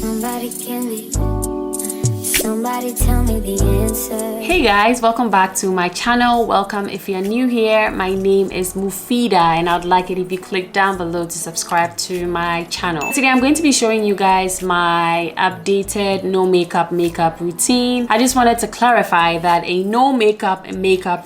Somebody kill me. Somebody tell me the answer. Hey guys, welcome back to my channel. Welcome if you're new here. My name is Muphidaht and I'd like it if you click down below to subscribe to my channel. Today I'm going to be showing you guys my updated no makeup routine. I just wanted to clarify that a no makeup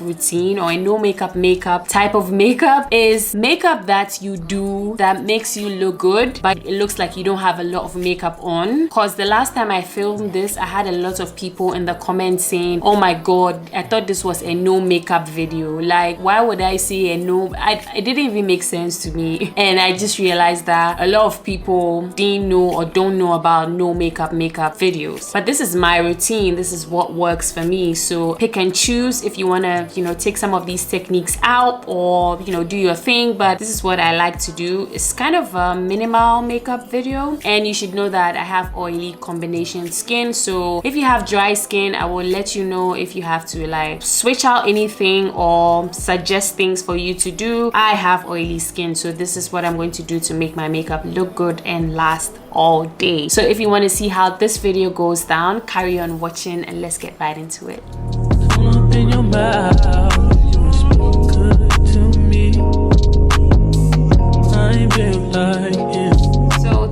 routine or a no makeup type of makeup is makeup that you do that makes you look good but it looks like you don't have a lot of makeup on. Because the last time I filmed this, I had a lot of people in the comments saying, oh my god, I thought this was a no makeup video. Like, why would I say a no? It didn't even make sense to me. And I just realized that a lot of people didn't know or don't know about no makeup videos. But this is my routine. This is what works for me. So pick and choose if you want to, take some of these techniques out or, do your thing. But this is what I like to do. It's kind of a minimal makeup video. And you should know that I have oily combination skin. So if you have dry skin, I will let you know if you have to like switch out anything or suggest things for you to do. I have oily skin, so this is what I'm going to do to make my makeup look good and last all day. So if you want to see how this video goes down, carry on watching and let's get right into it.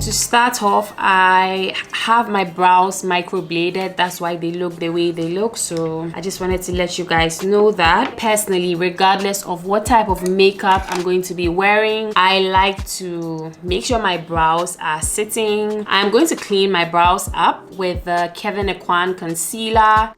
To start off, I have my brows microbladed. That's why they look the way they look. So I just wanted to let you guys know that personally, regardless of what type of makeup I'm going to be wearing, I like to make sure my brows are sitting. I'm going to clean my brows up with the Kevyn concealer.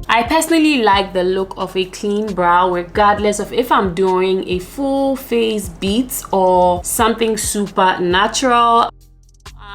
I personally like the look of a clean brow regardless of if I'm doing a full face beat or something super natural.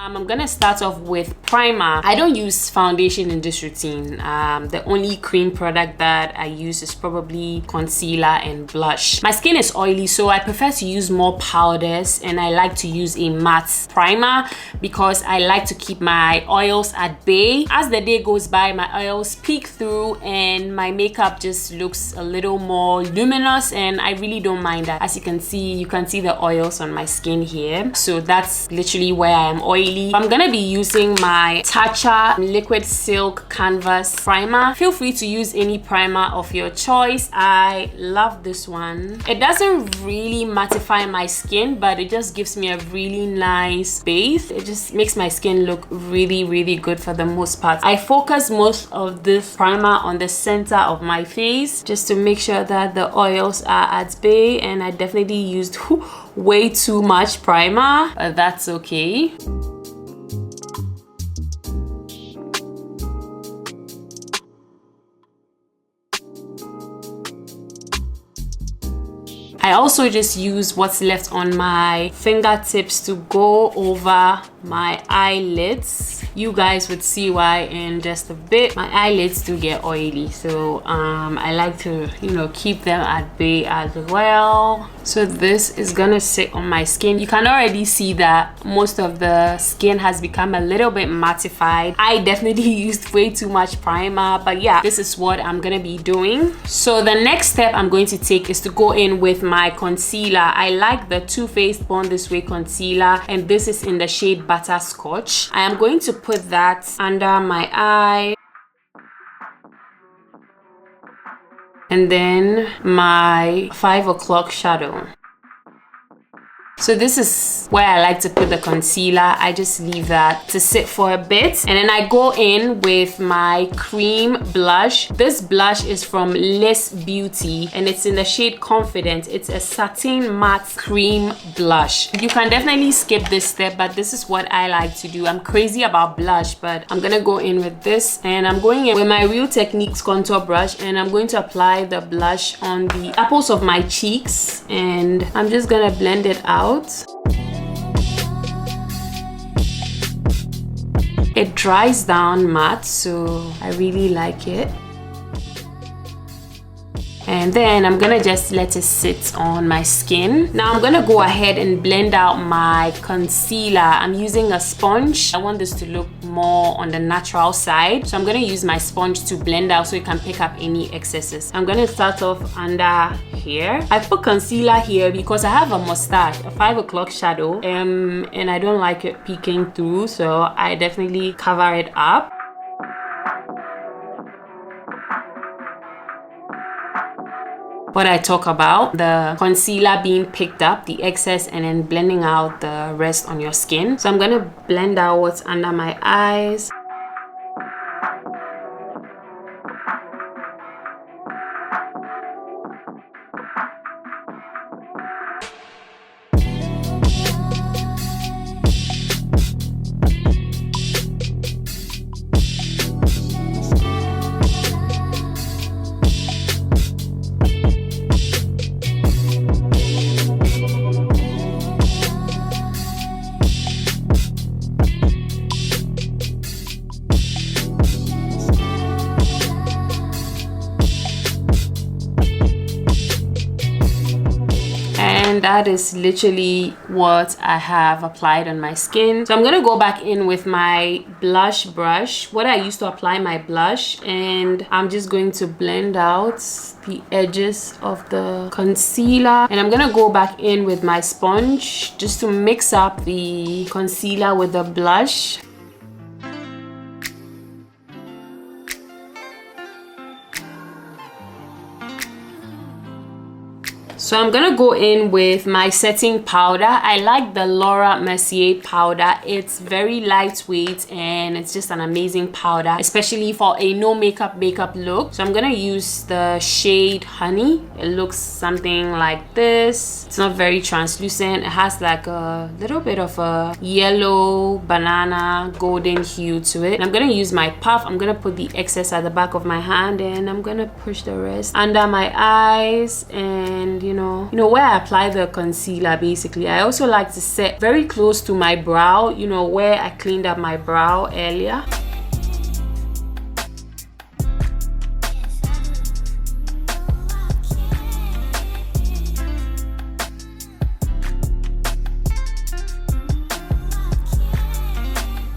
I'm gonna start off with primer. I don't use foundation in this routine. The only cream product that I use is probably concealer and blush. My skin is oily, so I prefer to use more powders and I like to use a matte primer because I like to keep my oils at bay. As the day goes by, my oils peek through and my makeup just looks a little more luminous, and I really don't mind that. As you can see the oils on my skin here. So that's literally where I am oily. I'm gonna be using my Tatcha liquid silk canvas primer. Feel free to use any primer of your choice. I love this one. It doesn't really mattify my skin, but it just gives me a really nice base. It just makes my skin look really good for the most part. I focus most of this primer on the center of my face just to make sure that the oils are at bay, and I definitely used way too much primer, but that's okay. I also just use what's left on my fingertips to go over my eyelids. You guys would see why in just a bit. My eyelids do get oily, so I like to keep them at bay as well. So this is gonna sit on my skin. You can already see that most of the skin has become a little bit mattified. I definitely used way too much primer, but yeah, this is what I'm gonna be doing. So the next step I'm going to take is to go in with my concealer. I like the Too Faced Born This Way concealer, and this is in the shade Butterscotch. I am going to put that under my eye, and then my 5 o'clock shadow. So this is where I like to put the concealer. I just leave that to sit for a bit, and then I go in with my cream blush. This blush is from Luxe Beauty and it's in the shade Confident. It's a satin matte cream blush. You can definitely skip this step, but this is what I like to do. I'm crazy about blush, but I'm gonna go in with this, and I'm going in with my Real Techniques contour brush, and I'm going to apply the blush on the apples of my cheeks, and I'm just gonna blend it out. It dries down matte, so I really like it. And then I'm gonna just let it sit on my skin. Now I'm gonna go ahead and blend out my concealer. I'm using a sponge. I want this to look more on the natural side. So I'm going to use my sponge to blend out so it can pick up any excesses. I'm going to start off under here. I put concealer here because I have a mustache, a 5 o'clock shadow, and I don't like it peeking through, so I definitely cover it up. What I talk about, the concealer being picked up, the excess, and then blending out the rest on your skin. So I'm going to blend out what's under my eyes. And that is literally what I have applied on my skin. So I'm going to go back in with my blush brush, what I used to apply my blush, and I'm just going to blend out the edges of the concealer. And I'm going to go back in with my sponge just to mix up the concealer with the blush. So I'm gonna go in with my setting powder. I like the Laura Mercier powder. It's very lightweight and it's just an amazing powder, especially for a no makeup look. So I'm gonna use the shade Honey. It looks something like this. It's not very translucent. It has like a little bit of a yellow, banana, golden hue to it. And I'm gonna use my puff. I'm gonna put the excess at the back of my hand and I'm gonna push the rest under my eyes, and you know where I apply the concealer. Basically, I also like to set very close to my brow, you know, where I cleaned up my brow earlier.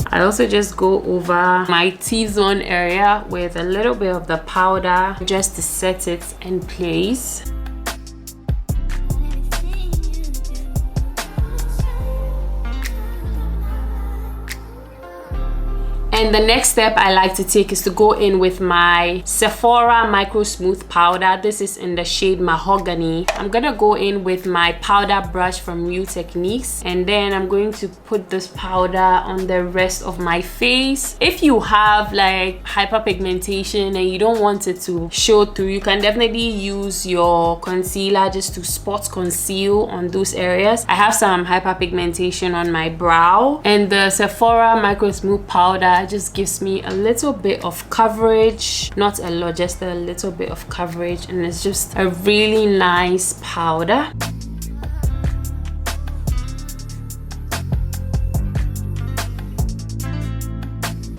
I also just go over my T-zone area with a little bit of the powder just to set it in place. And the next step I like to take is to go in with my Sephora Micro Smooth Powder. This is in the shade Mahogany. I'm gonna go in with my powder brush from Real Techniques, and then I'm going to put this powder on the rest of my face. If you have like hyperpigmentation and you don't want it to show through, you can definitely use your concealer just to spot conceal on those areas. I have some hyperpigmentation on my brow, and the Sephora Micro Smooth Powder just gives me a little bit of coverage, not a lot, just a little bit of coverage, and it's just a really nice powder.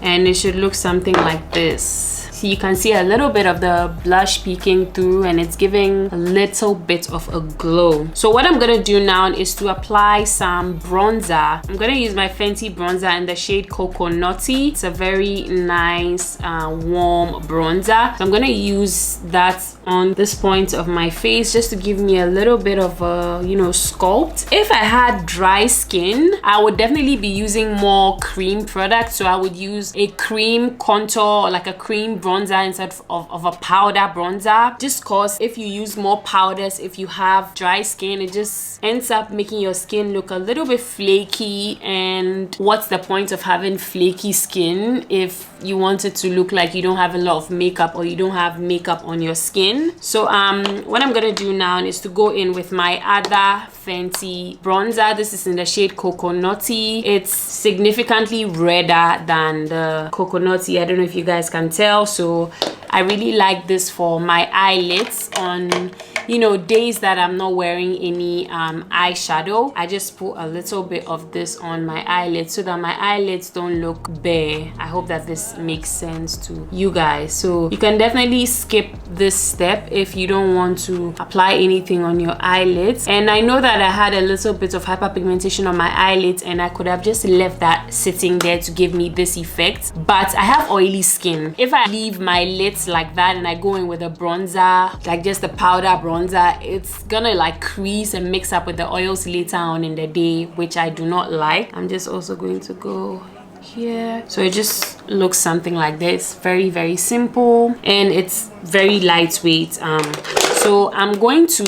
And it should look something like this. So you can see a little bit of the blush peeking through, and it's giving a little bit of a glow. So what I'm gonna do now is to apply some bronzer. I'm gonna use my Fenty bronzer in the shade Coco Nutty. It's a very nice warm bronzer. So I'm gonna use that on this point of my face just to give me a little bit of a, you know, sculpt. If I had dry skin, I would definitely be using more cream products. So I would use a cream contour, like a cream bronzer instead of a powder bronzer, just cause if you use more powders, if you have dry skin, it just ends up making your skin look a little bit flaky. And what's the point of having flaky skin if you want it to look like you don't have a lot of makeup or you don't have makeup on your skin? So what I'm gonna do now is to go in with my other Fenty bronzer. This is in the shade Coco Nutty. It's significantly redder than the Coco Nutty. I don't know if you guys can tell. So I really like this for my eyelids on you know, days that I'm not wearing any eyeshadow, I just put a little bit of this on my eyelids so that my eyelids don't look bare. I hope that this makes sense to you guys. So you can definitely skip this step if you don't want to apply anything on your eyelids. And I know that I had a little bit of hyperpigmentation on my eyelids, and I could have just left that sitting there to give me this effect, but I have oily skin. If I leave my lids like that and I go in with a bronzer, like just a powder bronzer, it's gonna like crease and mix up with the oils later on in the day, which I do not like. I'm just also going to go here, so it just looks something like this. Very, very simple, and it's very lightweight. So I'm going to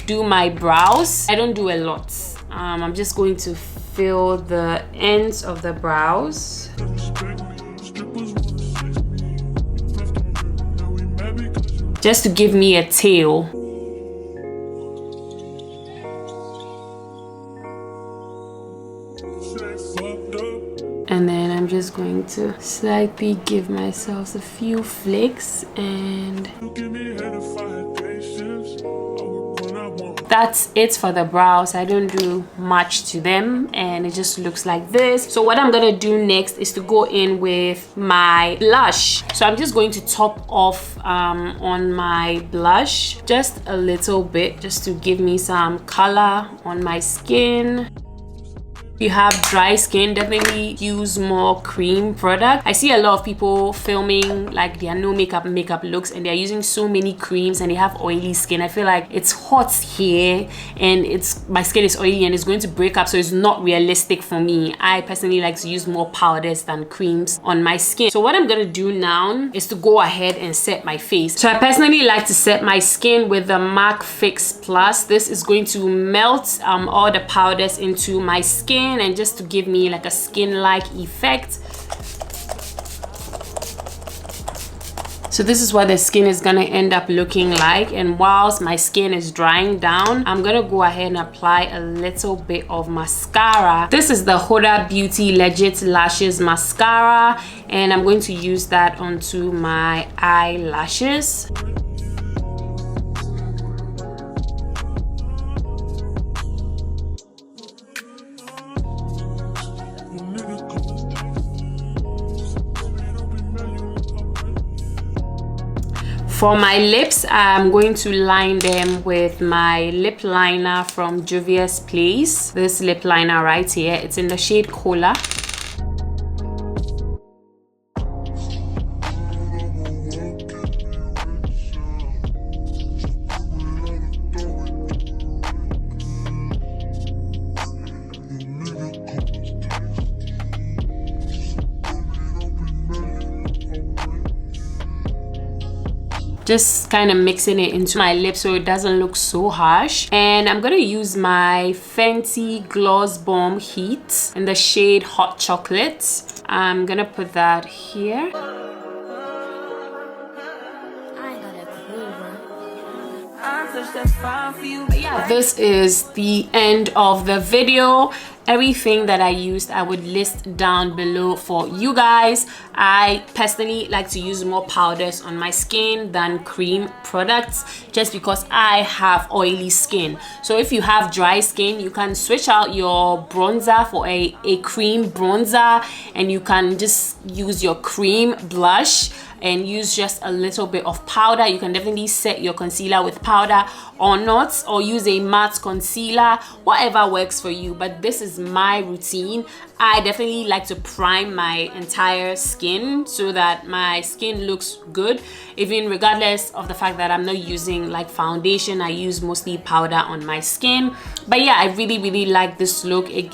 do my brows. I don't do a lot. I'm just going to fill the ends of the brows. Just to give me a tail. And then I'm just going to slightly give myself a few flicks, and that's it for the brows. I don't do much to them, and it just looks like this. So what I'm gonna do next is to go in with my blush. So I'm just going to top off on my blush just a little bit, just to give me some color on my skin. If you have dry skin, definitely use more cream product. I see a lot of people filming like their no makeup looks, and they're using so many creams and they have oily skin. I feel like it's hot here and my skin is oily and it's going to break up, so it's not realistic for me. I personally like to use more powders than creams on my skin. So what I'm gonna do now is to go ahead and set my face. So I personally like to set my skin with the MAC Fix Plus. This is going to melt all the powders into my skin, and just to give me like a skin-like effect. So this is what the skin is gonna end up looking like. And whilst my skin is drying down, I'm gonna go ahead and apply a little bit of mascara. This is the Huda Beauty Legit Lashes Mascara, and I'm going to use that onto my eyelashes. For my lips, I'm going to line them with my lip liner from Juvia's Place. This lip liner right here, it's in the shade Kola. Just kind of mixing it into my lips so it doesn't look so harsh. And I'm gonna use my Fenty Gloss Bomb Heat in the shade Hot Chocolate. I'm gonna put that here. Yeah, this is the end of the video. Everything that I used, I would list down below for you guys. I personally like to use more powders on my skin than cream products, just because I have oily skin. So if you have dry skin, you can switch out your bronzer for a cream bronzer, and you can just use your cream blush and use just a little bit of powder. You can definitely set your concealer with powder or not, or use a matte concealer, whatever works for you. But this is my routine. I definitely like to prime my entire skin so that my skin looks good, even regardless of the fact that I'm not using like foundation. I use mostly powder on my skin. But yeah, I really like this look. It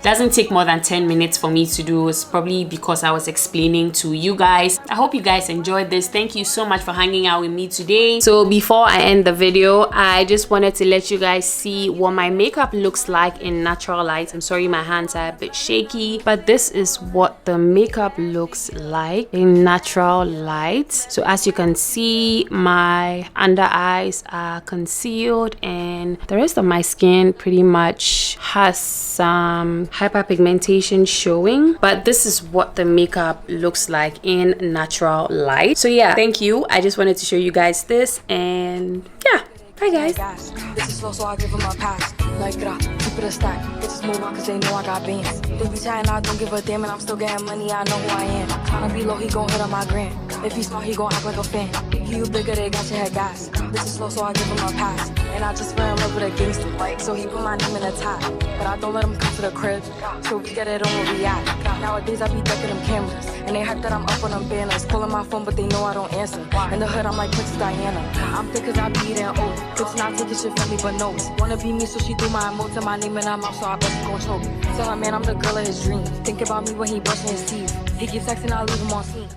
doesn't take more than 10 minutes for me to do. It's probably because I was explaining to you guys. I hope you guys enjoyed this. Thank you so much for hanging out with me today. So before I end the video, I just wanted to let you guys see what my makeup looks like in natural light. I'm sorry my hands are a bit shaky, but this is what the makeup looks like in natural light. So as you can see, my under eyes are concealed, and the rest of my skin pretty much has some hyperpigmentation showing, but this is what the makeup looks like in natural light. So yeah, thank you. I just wanted to show you guys this, and yeah, Hi guys. This is slow, so I give him a pass. Like, keep it a stack. Bitches move on cause they know I got bands. They be chatting, I don't give a damn, and I'm still getting money, I know who I am. Tryna be low, he gon' hit on my gram. If he smart, he gon' act like a fan. You bigger, they got your head gas. This is slow, so I give him a pass. And I just fell in love with a gangster, like, so he put my name in the top. But I don't let him come to the crib, so we get it on where we at. Nowadays I be ducking them cameras, and they hype that I'm up on them banners. Calling my phone, but they know I don't answer. In the hood, I'm like Princess Diana. I'm thick cause I be eating oats. Bitch not taking shit from me, but notes. Wanna be me, so she do my emotes and my name in her mouth, so I bet she gon' choke. Tell her man I'm the girl of his dreams. Think about me when he brushing his teeth. He keeps texting, I leave him on scene.